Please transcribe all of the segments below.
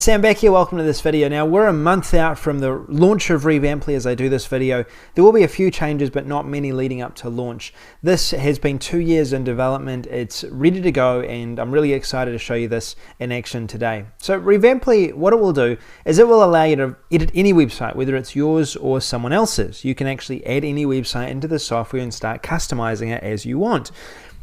Sam back here, welcome to this video. Now we're a month out from the launch of Revamply as I do this video. There will be a few changes but not many leading up to launch. This has been 2 years in development, it's ready to go and I'm really excited to show you this in action today. So Revamply, what it will do is it will allow you to edit any website, whether it's yours or someone else's. You can actually add any website into the software and start customizing it as you want.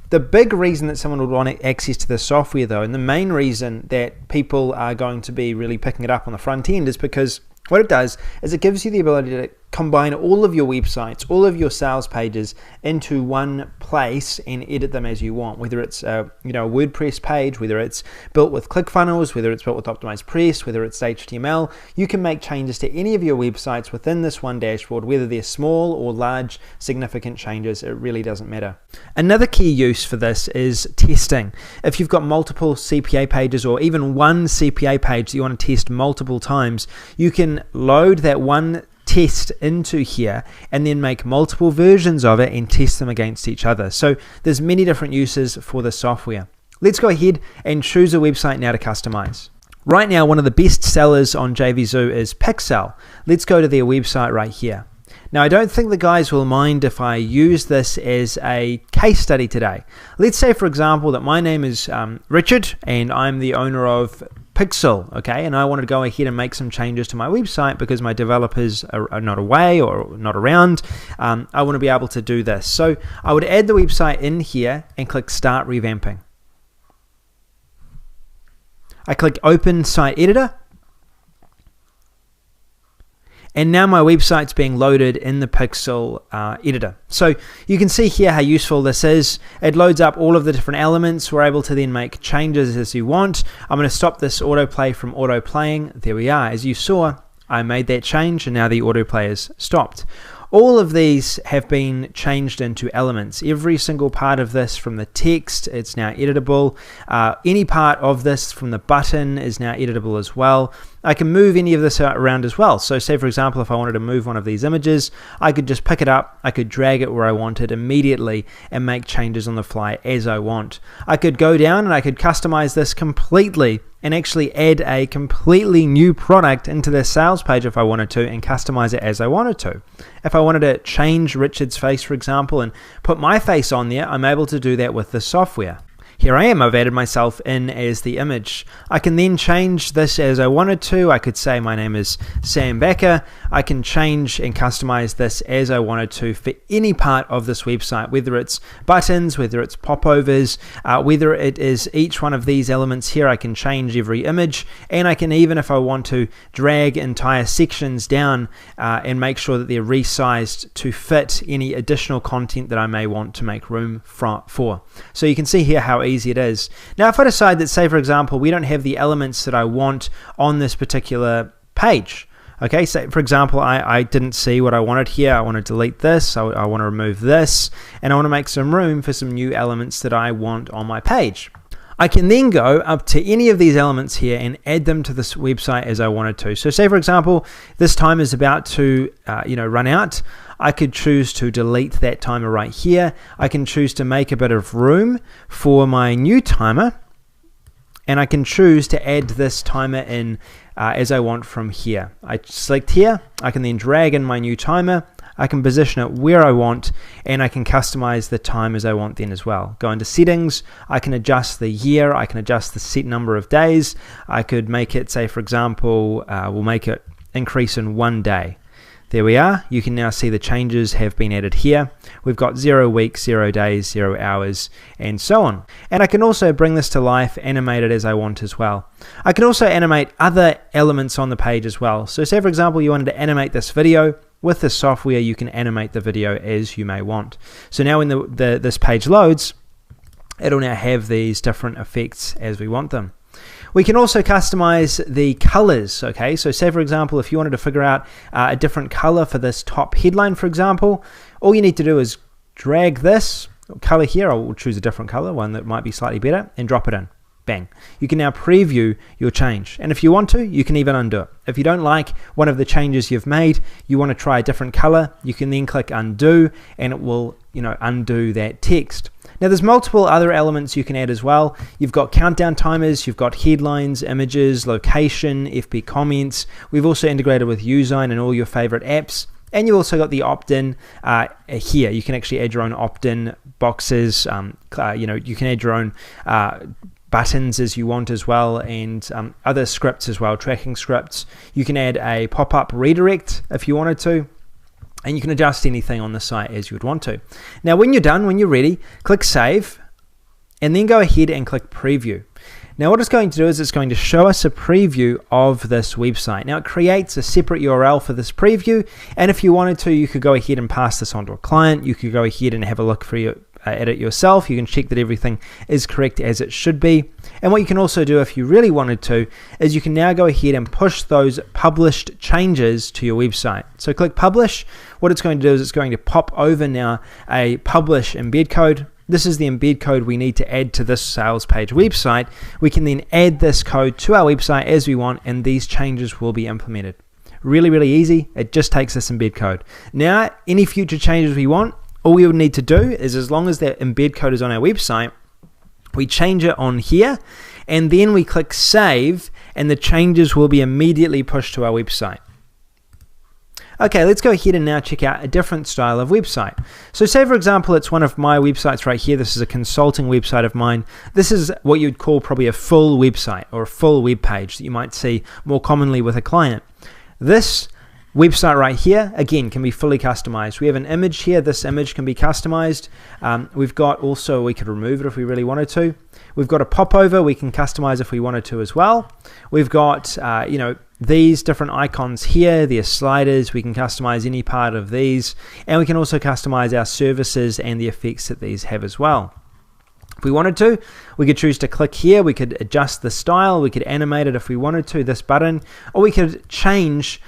The big reason that someone would want access to the software though, and the main reason that people are going to be really picking it up on the front end, is because what it does is it gives you the ability to combine all of your websites, all of your sales pages into one place and edit them as you want. Whether it's a WordPress page, whether it's built with ClickFunnels, whether it's built with Optimized Press, whether it's HTML, you can make changes to any of your websites within this one dashboard, whether they're small or large, significant changes, it really doesn't matter. Another key use for this is testing. If you've got multiple CPA pages or even one CPA page that you want to test multiple times, you can load that one test into here and then make multiple versions of it and test them against each other. So there's many different uses for the software. Let's go ahead and choose a website now to customize. Right now, one of the best sellers on JVZoo is Pixel. Let's go to their website right here. Now, I don't think the guys will mind if I use this as a case study today. Let's say, for example, that my name is Richard and I'm the owner of Pixel, okay, and I want to go ahead and make some changes to my website because my developers are not away or not around. I want to be able to do this. So I would add the website in here and click Start Revamping. I click Open Site Editor. And now my website's being loaded in the Pixel editor. So you can see here how useful this is. It loads up all of the different elements. We're able to then make changes as you want. I'm going to stop this autoplay from autoplaying. There we are. As you saw, I made that change and now the autoplay is stopped. All of these have been changed into elements. Every single part of this, from the text, it's now editable. Any part of this from the button is now editable as well. I can move any of this around as well. So say, for example, if I wanted to move one of these images, I could just pick it up, I could drag it where I wanted immediately and make changes on the fly as I want. I could go down and I could customize this completely and actually add a completely new product into the sales page if I wanted to and customize it as I wanted to. If I wanted to change Richard's face, for example, and put my face on there, I'm able to do that with the software. Here I am, I've added myself in as the image. I can then change this as I wanted to. I could say my name is Sam Becker. I can change and customize this as I wanted to for any part of this website, whether it's buttons, whether it's popovers, whether it is each one of these elements here. I can change every image, and I can even, if I want to, drag entire sections down and make sure that they're resized to fit any additional content that I may want to make room for. So you can see here how easy it is. Now, if I decide that, say for example, we don't have the elements that I want on this particular page, okay, so for example, I didn't see what I wanted here. I want to delete this, I want to remove this, and I want to make some room for some new elements that I want on my page. I can then go up to any of these elements here and add them to this website as I wanted to. So say for example, this time is about to run out. I could choose to delete that timer right here. I can choose to make a bit of room for my new timer, and I can choose to add this timer in as I want from here. I select here, I can then drag in my new timer, I can position it where I want, and I can customize the time as I want then as well. Go into settings, I can adjust the year, I can adjust the set number of days. I could make it, say for example, we'll make it increase in 1 day. There we are. You can now see the changes have been added here. We've got 0 weeks, 0 days, 0 hours, and so on. And I can also bring this to life, animate it as I want as well. I can also animate other elements on the page as well. So say for example, you wanted to animate this video. With the software, you can animate the video as you may want. So now when this page loads, it'll now have these different effects as we want them. We can also customize the colors, okay? So say for example, if you wanted to figure out a different color for this top headline, for example, all you need to do is drag this color here. I will choose a different color, one that might be slightly better, and drop it in. Bang. You can now preview your change. And if you want to, you can even undo it. If you don't like one of the changes you've made, you want to try a different color, you can then click undo and it will, undo that text. Now there's multiple other elements you can add as well. You've got countdown timers, you've got headlines, images, location, FB comments. We've also integrated with Usign and all your favorite apps. And you've also got the opt-in here. You can actually add your own opt-in boxes. You can add your own buttons as you want as well, and other scripts as well, tracking scripts. You can add a pop-up redirect if you wanted to, and you can adjust anything on the site as you would want to. Now when you're done, when you're ready, click Save, and then go ahead and click Preview. Now what it's going to do is it's going to show us a preview of this website. Now it creates a separate URL for this preview, and if you wanted to, you could go ahead and pass this on to a client. You could go ahead and have a look at it yourself. You can check that everything is correct as it should be. And what you can also do if you really wanted to is you can now go ahead and push those published changes to your website. So click Publish. What it's going to do is it's going to pop over now a Publish embed code. This is the embed code we need to add to this sales page website. We can then add this code to our website as we want, and these changes will be implemented. Really, really easy. It just takes this embed code. Now, any future changes we want, all we would need to do is, as long as that embed code is on our website, we change it on here, and then we click Save, and the changes will be immediately pushed to our website. Okay, let's go ahead and now check out a different style of website. So say, for example, it's one of my websites right here. This is a consulting website of mine. This is what you'd call probably a full website or a full web page that you might see more commonly with a client. This website right here, again, can be fully customized. We have an image here. This image can be customized. We've got also, we could remove it if we really wanted to. We've got a popover. We can customize if we wanted to as well. We've got, these different icons here. They're sliders. We can customize any part of these. And we can also customize our services and the effects that these have as well. If we wanted to, we could choose to click here. We could adjust the style. We could animate it if we wanted to, this button, or we could change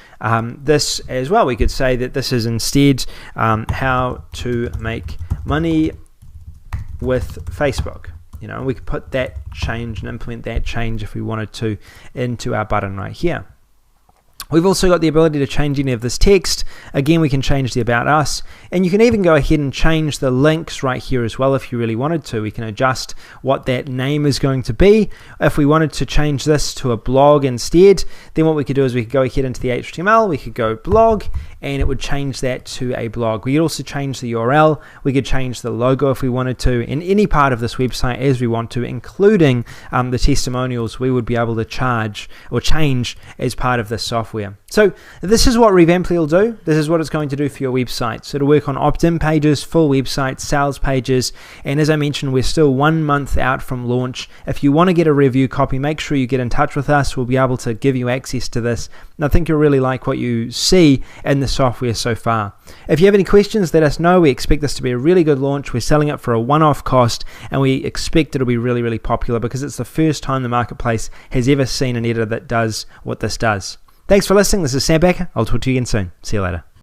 this as well. We could say that this is instead how to make money with Facebook. We could put that change and implement that change if we wanted to into our button right here. We've also got the ability to change any of this text. Again, we can change the About Us, and you can even go ahead and change the links right here as well if you really wanted to. We can adjust what that name is going to be. If we wanted to change this to a blog instead, then what we could do is we could go ahead into the HTML, we could go blog, and it would change that to a blog. We could also change the URL, we could change the logo if we wanted to, in any part of this website as we want to, including the testimonials we would be able to charge or change as part of this software. So this is what Revamply will do. This is what it's going to do for your website. So it'll work on opt-in pages, full websites, sales pages, and as I mentioned, we're still 1 month out from launch. If you want to get a review copy, make sure you get in touch with us. We'll be able to give you access to this, and I think you'll really like what you see in the software so far. If you have any questions, let us know. We expect this to be a really good launch. We're selling it for a one-off cost, and we expect it'll be really, really popular because it's the first time the marketplace has ever seen an editor that does what this does. Thanks for listening. This is Sam Becker. I'll talk to you again soon. See you later.